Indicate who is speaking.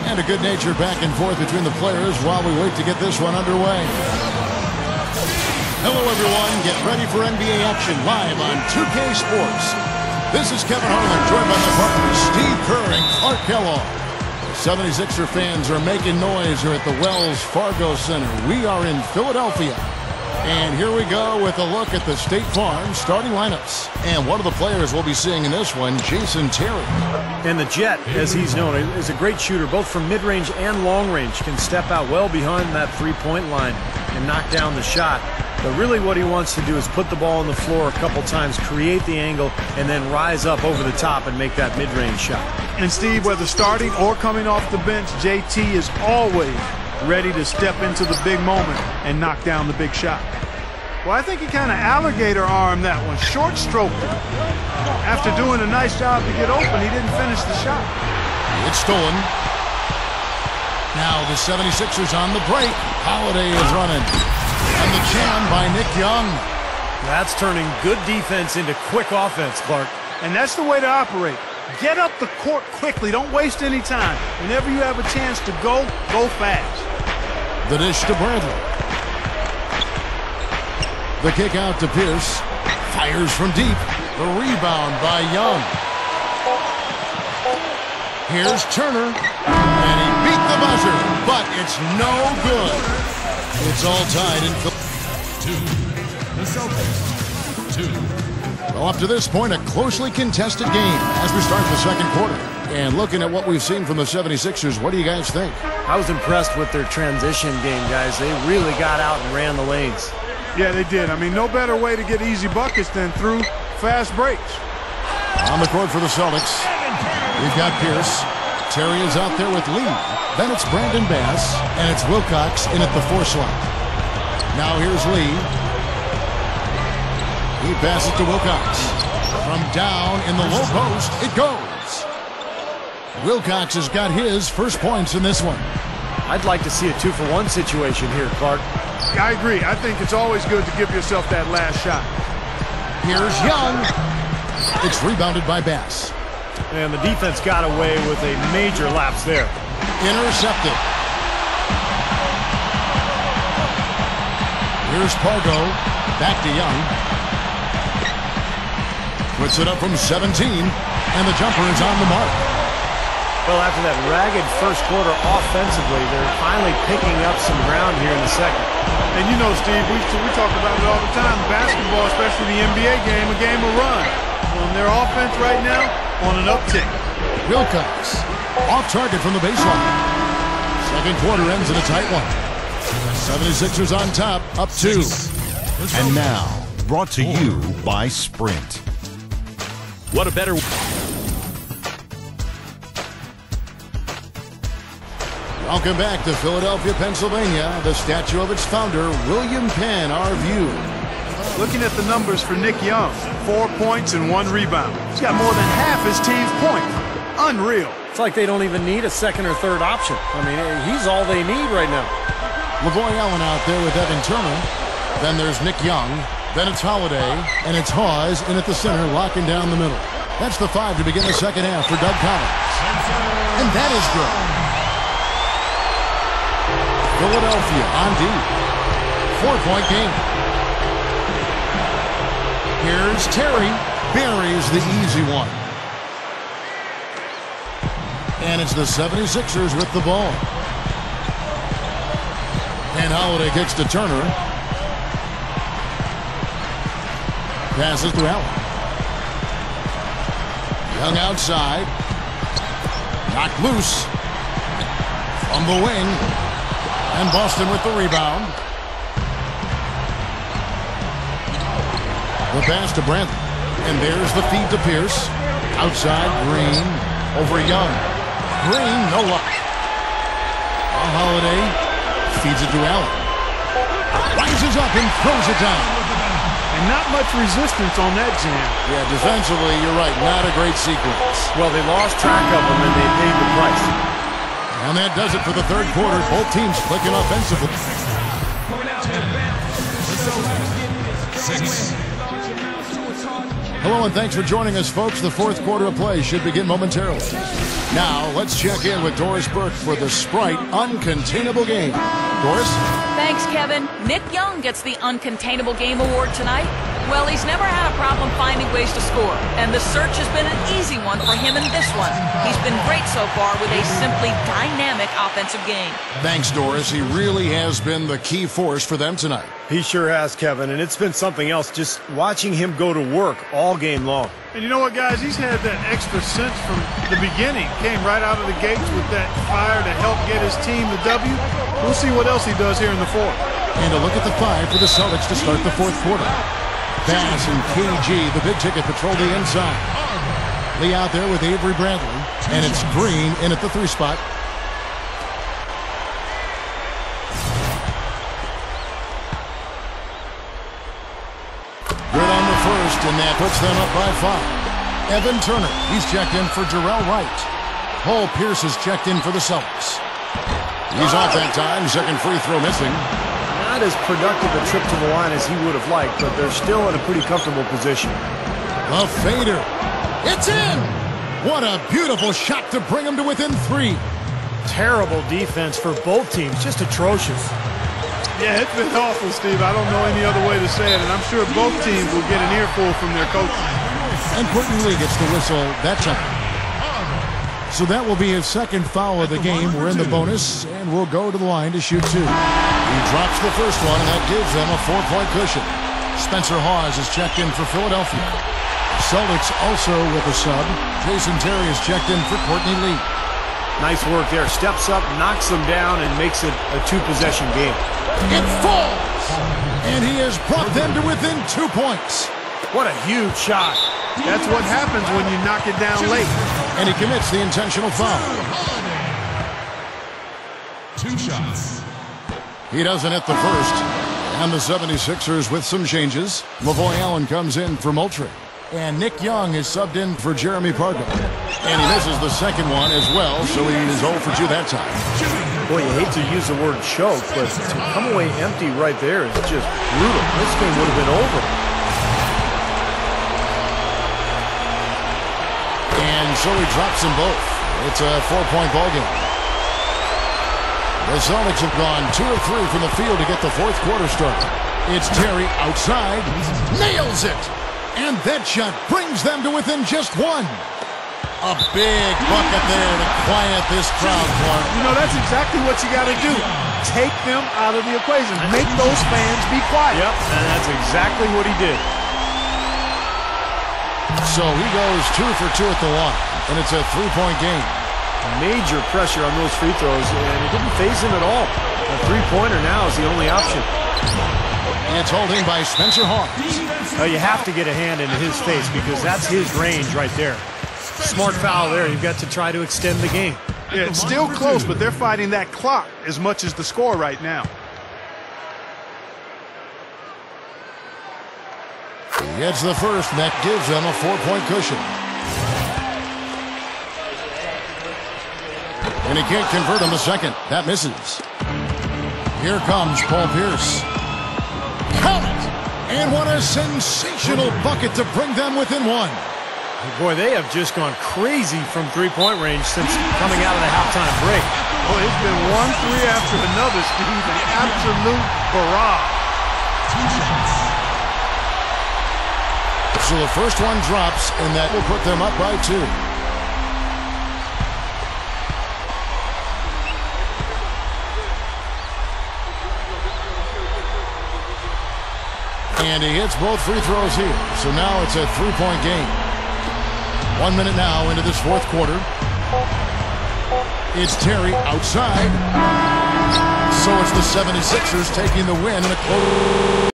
Speaker 1: And a good-natured back and forth between the players while we wait to get this one underway. Hello, everyone. Get ready for NBA action live on 2K Sports. This is Kevin Harlan, joined by my partners Steve Kerr and Clark Kellogg. 76er fans are making noise here at the Wells Fargo Center. We are in Philadelphia. And here we go with a look at the State Farm starting lineups. And one of the players we'll be seeing in this one, Jason Terry.
Speaker 2: And the Jet, as he's known, is a great shooter, both from mid-range and long-range. Can step out well behind that three-point line and knock down the shot. But really what he wants to do is put the ball on the floor a couple times, create the angle, and then rise up over the top and make that mid-range shot.
Speaker 3: And Steve, whether starting or coming off the bench, JT is always ready to step into the big moment and knock down the big shot. Well, I think he kind of alligator armed that one, short stroked it. After doing a nice job to get open, he didn't finish the shot.
Speaker 1: It's stolen. Now the 76ers on the break. Holiday is running. And the jam by Nick Young.
Speaker 2: That's turning good defense into quick offense, Clark.
Speaker 3: And that's the way to operate. Get up the court quickly. Don't waste any time. Whenever you have a chance to go fast.
Speaker 1: The dish to Bradley. The kick out to Pierce. Fires from deep. The rebound by Young. Here's Turner. And he beat the buzzer. But it's no good. It's all tied in
Speaker 4: The Celtics. 2.
Speaker 1: Well, up to this point, a closely contested game as we start the second quarter. And looking at what we've seen from the 76ers, what do you guys think?
Speaker 2: I was impressed with their transition game, guys. They really got out and ran the lanes.
Speaker 3: Yeah, they did. I mean, no better way to get easy buckets than through fast breaks.
Speaker 1: On the court for the Celtics, we've got Pierce. Terry is out there with Lee. Then it's Brandon Bass, and it's Wilcox in at the 4 slot. Now here's Lee. He passes to Wilcox. From down in the low post, it goes. Wilcox has got his first points in this one.
Speaker 2: I'd like to see a 2-for-1 situation here, Clark.
Speaker 3: I agree. I think it's always good to give yourself that last shot.
Speaker 1: Here's Young. It's rebounded by Bass.
Speaker 2: And the defense got away with a major lapse there.
Speaker 1: Intercepted. Here's Fargo. Back to Young. Puts it up from 17. And the jumper is on the mark.
Speaker 2: Well, after that ragged first quarter offensively, they're finally picking up some ground here in the second.
Speaker 3: And you know, Steve, we talk about it all the time. Basketball, especially the NBA game, a game of run. On their offense right now, on an uptick.
Speaker 1: Wilcox off target from the baseline. Second quarter ends in a tight one. 76ers on top, up 2.
Speaker 5: And now, brought to you by Sprint.
Speaker 4: What a better...
Speaker 1: Welcome back to Philadelphia, Pennsylvania. The statue of its founder, William Penn, our view.
Speaker 3: Looking at the numbers for Nick Young, 4 points and 1 rebound. He's got more than half his team's points. Unreal.
Speaker 2: It's like they don't even need a second or third option. I mean, he's all they need right now.
Speaker 1: LeVoy Allen out there with Evan Turner. Then there's Nick Young. Then it's Holiday. And it's Hawes in at the center, locking down the middle. That's the 5 to begin the second half for Doug Collins. And that is good. Philadelphia on D. 4-point game. Here's Terry. Buries the easy one. And it's the 76ers with the ball. And Holiday kicks to Turner. Passes to Allen. Young outside. Knocked loose. From the wing. And Boston with the rebound. The pass to Brandt. And there's the feed to Pierce. Outside, Green. Over Young. Green, no luck. Holiday feeds it to Allen. Rises up and throws it down.
Speaker 3: And not much resistance on that jam.
Speaker 1: Yeah, defensively, you're right. Not a great sequence.
Speaker 2: Well, they lost track of them and they paid the price.
Speaker 1: And that does it for the third quarter. Both teams clicking offensively.
Speaker 4: 6.
Speaker 1: Hello and thanks for joining us, folks. The fourth quarter of play should begin momentarily. Now, let's check in with Doris Burke for the Sprite Uncontainable Game. Doris?
Speaker 6: Thanks, Kevin. Nick Young gets the Uncontainable Game Award tonight. Well, he's never had a problem finding ways to score, and the search has been an easy one for him in this one. He's been great so far with a simply dynamic offensive game.
Speaker 1: Thanks, Doris. He really has been the key force for them tonight.
Speaker 2: He sure has, Kevin, and it's been something else just watching him go to work all game long.
Speaker 3: And you know what, guys? He's had that extra sense from the beginning. Came right out of the gates with that fire to help get his team the W. We'll see what else he does here in the fourth.
Speaker 1: And a look at the 5 for the Celtics to start the fourth quarter. Bass and KG, the big ticket, patrol the inside. Lee out there with Avery Bradley, and it's Green in at the 3 spot. Good on the first, and that puts them up by 5. Evan Turner, he's checked in for Jarrell Wright. Paul Pierce is checked in for the Celtics. He's off that time, second free throw missing.
Speaker 2: Not as productive a trip to the line as he would have liked, but they're still in a pretty comfortable position.
Speaker 1: A fader. It's in! What a beautiful shot to bring him to within 3.
Speaker 2: Terrible defense for both teams, just atrocious.
Speaker 3: Yeah, it's been awful, Steve. I don't know any other way to say it, and I'm sure both teams will get an earful from their coaches.
Speaker 1: And Quentin Lee gets the whistle that time. So that will be his second foul of the game. We're in the bonus, and we'll go to the line to shoot 2. He drops the first one, and that gives them a 4-point cushion. Spencer Hawes is checked in for Philadelphia. Celtics also with a sub. Jason Terry is checked in for Courtney Lee.
Speaker 2: Nice work there. Steps up, knocks them down, and makes it a 2-possession game.
Speaker 1: It falls! And he has brought them to within 2 points.
Speaker 2: What a huge shot.
Speaker 3: That's what happens when you knock it down late.
Speaker 1: And he commits the intentional foul.
Speaker 4: 2 shots.
Speaker 1: He doesn't hit the first. And the 76ers with some changes. Lavoy Allen comes in for Moultrie. And Nick Young is subbed in for Jeremy Fargo. And he misses the second one as well, so he is 0 for 2 that time.
Speaker 2: Boy, you hate to use the word choke, but to come away empty right there is just brutal. This game would have been over.
Speaker 1: And so he drops them both. It's a 4-point ball game. The Celtics have gone 2 of 3 from the field to get the fourth quarter started. It's Terry outside. Nails it. And that shot brings them to within just 1. A big bucket there to quiet this crowd, Clark.
Speaker 3: You know, that's exactly what you got to do. Take them out of the equation. Make those fans be quiet.
Speaker 2: Yep, and that's exactly what he did.
Speaker 1: So he goes 2 for 2 at the line, and it's a 3-point game.
Speaker 2: Major pressure on those free throws, and it didn't faze him at all. A 3-pointer now is the only option.
Speaker 1: It's holding by Spencer Hawes.
Speaker 2: You have to get a hand into his face because that's his range right there. Smart foul there. You've got to try to extend the game.
Speaker 3: Yeah, it's still close, but they're fighting that clock as much as the score right now.
Speaker 1: He hits the first, and that gives them a 4-point cushion. And he can't convert on the second. That misses. Here comes Paul Pierce. Count it! And what a sensational bucket to bring them within 1.
Speaker 2: Boy, they have just gone crazy from 3-point range since coming out of the halftime break.
Speaker 3: Boy, it's been 1 3 after another, Steve. An absolute barrage.
Speaker 4: 2 shots.
Speaker 1: So the first one drops, and that will put them up by 2. And he hits both free throws here. So now it's a 3-point game. 1 minute now into this fourth quarter. It's Terry outside. So it's the 76ers taking the win in a close.